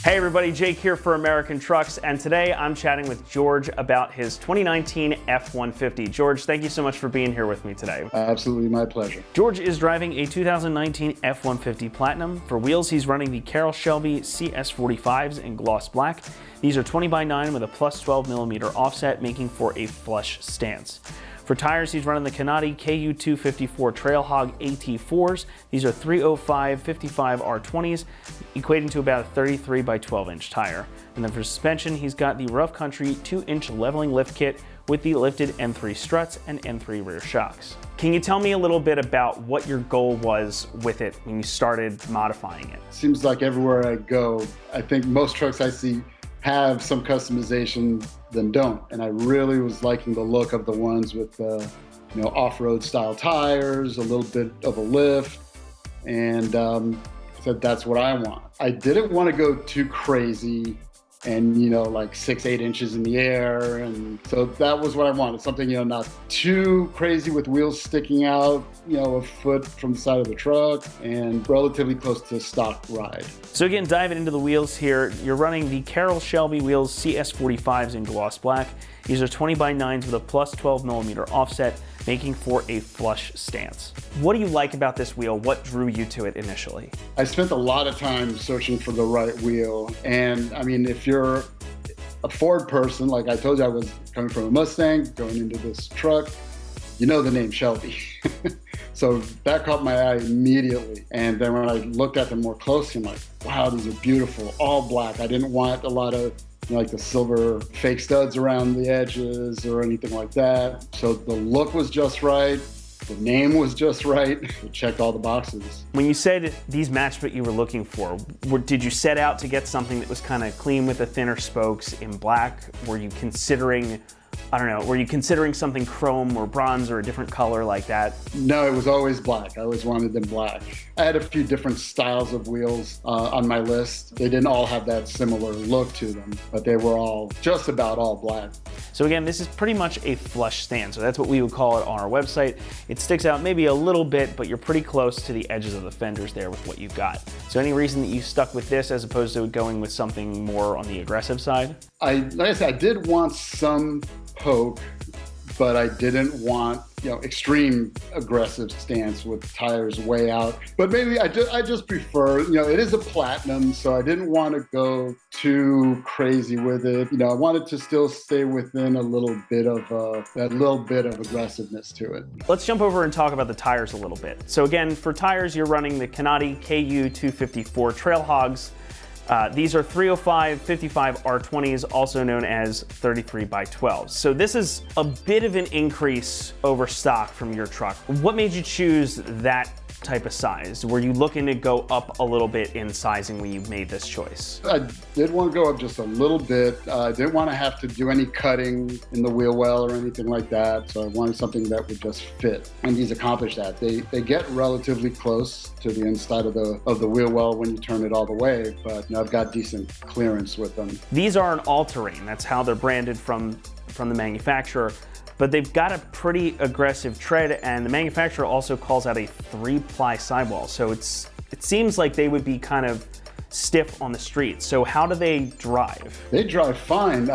Hey everybody, Jake here for American Trucks, and today I'm chatting with George about his 2019 F-150. George, thank you so much for being here with me today. Absolutely my pleasure. George is driving a 2019 F-150 Platinum. For wheels, he's running the Carroll Shelby CS45s in gloss black. These are 20x9 with a plus 12mm offset, making for a flush stance. For tires, he's running the Canati KU254 Trailhawk AT4s. These are 305 55 R20s, equating to about a 33x12 inch tire. And then for suspension, he's got the Rough Country 2-inch leveling lift kit with the lifted N3 struts and N3 rear shocks. Can you tell me a little bit about what your goal was with it when you started modifying it? Seems like everywhere I go, I think most trucks I see have some customization than don't. And I really was liking the look of the ones with off-road style tires, a little bit of a lift, and said that's what I want. I didn't want to go too crazy and like 6-8 inches in the air, and so that was what I wanted, something not too crazy with wheels sticking out a foot from the side of the truck and relatively close to stock ride. So again, diving into the wheels here, you're running the Carroll Shelby wheels CS45s in gloss black. These are 20x9s with a plus 12mm offset, making for a flush stance. What do you like about this wheel? What drew you to it initially? I spent a lot of time searching for the right wheel, and I mean, if you're a Ford person, like I told you, I was coming from a Mustang, going into this truck, the name Shelby. So that caught my eye immediately. And then when I looked at them more closely, I'm like, wow, these are beautiful, all black. I didn't want a lot of like the silver fake studs around the edges or anything like that. So the look was just right. The name was just right. It checked all the boxes. When you said these matched what you were looking for, did you set out to get something that was kind of clean with the thinner spokes in black? Were you considering, were you considering something chrome or bronze or a different color like that? No, it was always black. I always wanted them black. I had a few different styles of wheels on my list. They didn't all have that similar look to them, but they were all just about all black. So again, this is pretty much a flush stand. So that's what we would call it on our website. It sticks out maybe a little bit, but you're pretty close to the edges of the fenders there with what you've got. So any reason that you stuck with this as opposed to going with something more on the aggressive side? Like I said, I did want some poke, but I didn't want extreme aggressive stance with tires way out. But maybe I just prefer, it is a Platinum, so I didn't want to go too crazy with it. I wanted to still stay within a little bit of that little bit of aggressiveness to it. Let's jump over and talk about the tires a little bit. So again, for tires, you're running the Canati KU254 Trailhogs. These are 305 55 R20s, also known as 33x12s. So this is a bit of an increase over stock from your truck. What made you choose that type of size? Were you looking to go up a little bit in sizing when you made this choice? I did want to go up just a little bit. I didn't want to have to do any cutting in the wheel well or anything like that. So I wanted something that would just fit. And these accomplish that. They get relatively close to the inside of the wheel well when you turn it all the way, but I've got decent clearance with them. These are an all-terrain. That's how they're branded from the manufacturer. But they've got a pretty aggressive tread, and the manufacturer also calls out a 3-ply sidewall. So it seems like they would be kind of stiff on the street. So how do they drive? They drive fine.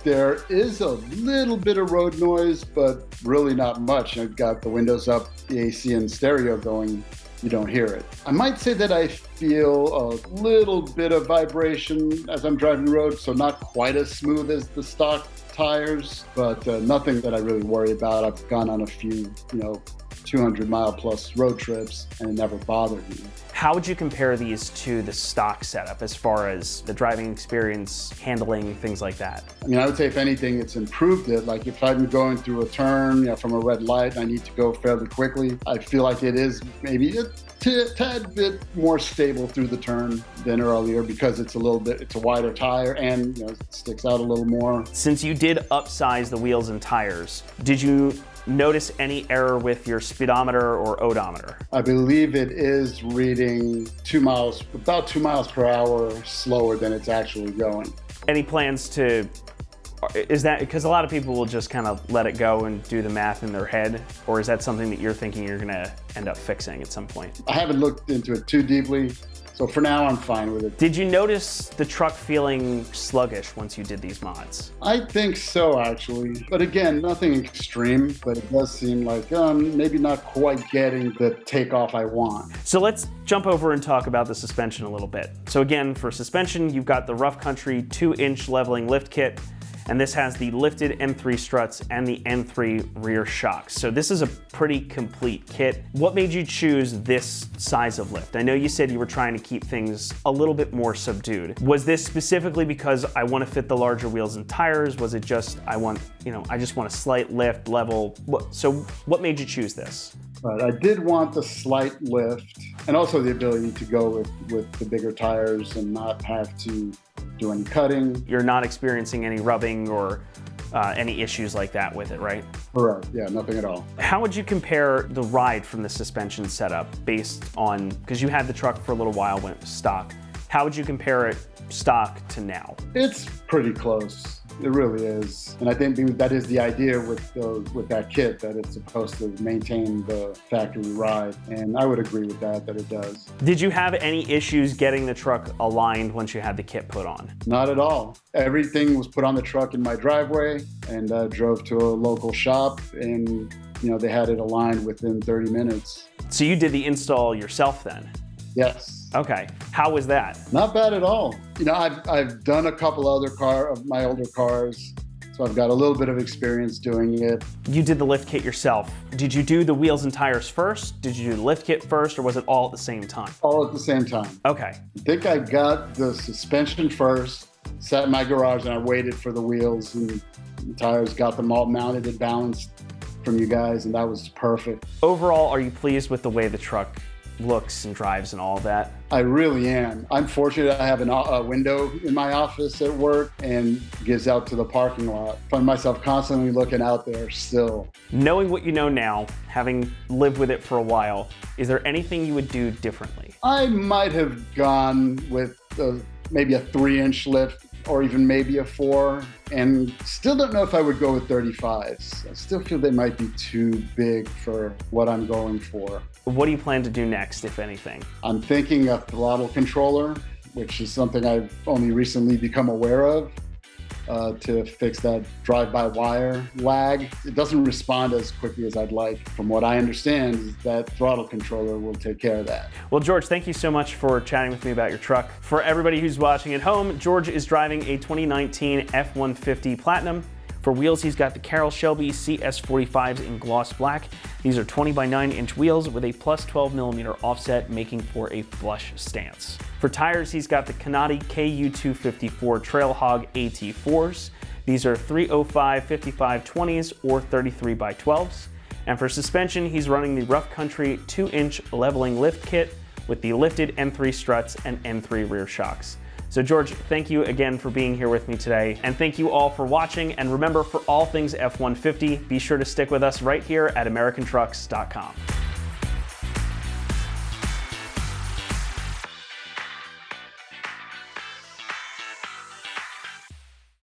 There is a little bit of road noise, but really not much. I've got the windows up, the AC and stereo going. You don't hear it. I might say that I feel a little bit of vibration as I'm driving the road, so not quite as smooth as the stock tires, but nothing that I really worry about. I've gone on a few, 200-mile plus road trips, and it never bothered me. How would you compare these to the stock setup as far as the driving experience, handling, things like that? I mean, I would say if anything, it's improved it. Like if I'm going through a turn from a red light and I need to go fairly quickly, I feel like it is maybe a tad bit more stable through the turn than earlier because it's a wider tire and it sticks out a little more. Since you did upsize the wheels and tires, did you notice any error with your speedometer or odometer? I believe it is reading about 2 miles per hour slower than it's actually going. Any plans to, is that, because a lot of people will just kind of let it go and do the math in their head, or is that something that you're thinking you're gonna end up fixing at some point? I haven't looked into it too deeply, so So for now, I'm fine with it. Did you notice the truck feeling sluggish once you did these mods? I think so, actually. But again, nothing extreme, but it does seem like maybe not quite getting the takeoff I want. So let's jump over and talk about the suspension a little bit. So again, for suspension, you've got the Rough Country 2-inch leveling lift kit, and this has the lifted N3 struts and the N3 rear shocks. So this is a pretty complete kit. What made you choose this size of lift? I know you said you were trying to keep things a little bit more subdued. Was this specifically because I want to fit the larger wheels and tires? Was it just I just want a slight lift level? So what made you choose this? But I did want the slight lift and also the ability to go with the bigger tires and not have to do any cutting. You're not experiencing any rubbing or any issues like that with it, right? Correct, yeah, nothing at all. How would you compare the ride from the suspension setup based on, because you had the truck for a little while when it was stock, how would you compare it stock to now? It's pretty close. It really is. And I think that is the idea with that kit, that it's supposed to maintain the factory ride. And I would agree with that it does. Did you have any issues getting the truck aligned once you had the kit put on? Not at all. Everything was put on the truck in my driveway, and drove to a local shop, and they had it aligned within 30 minutes. So you did the install yourself then? Yes. Okay. How was that? Not bad at all. I've done a couple other of my older cars, so I've got a little bit of experience doing it. You did the lift kit yourself. Did you do the wheels and tires first? Did you do the lift kit first, or was it all at the same time? All at the same time. Okay. I think I got the suspension first, sat in my garage, and I waited for the wheels and the tires, got them all mounted and balanced from you guys, and that was perfect. Overall, are you pleased with the way the truck looks and drives and all of that? I really am. I'm fortunate I have a window in my office at work and gives out to the parking lot. I find myself constantly looking out there still. Knowing what you know now, having lived with it for a while, is there anything you would do differently? I might have gone with maybe a 3-inch lift or even maybe a 4, and still don't know if I would go with 35s. I still feel they might be too big for what I'm going for. What do you plan to do next, if anything? I'm thinking a throttle controller, which is something I've only recently become aware of, to fix that drive-by-wire lag. It doesn't respond as quickly as I'd like. From what I understand, is that throttle controller will take care of that. Well, George, thank you so much for chatting with me about your truck. For everybody who's watching at home, George is driving a 2019 F-150 Platinum. For wheels, he's got the Carroll Shelby CS45s in gloss black. These are 20 by 9-inch wheels with a plus 12mm offset, making for a flush stance. For tires, he's got the Canati KU254 Trailhog AT4s. These are 305 55/20s or 33 by 12s. And for suspension, he's running the Rough Country 2-inch leveling lift kit with the lifted N3 struts and N3 rear shocks. So George, thank you again for being here with me today. And thank you all for watching. And remember, for all things F-150, be sure to stick with us right here at AmericanTrucks.com.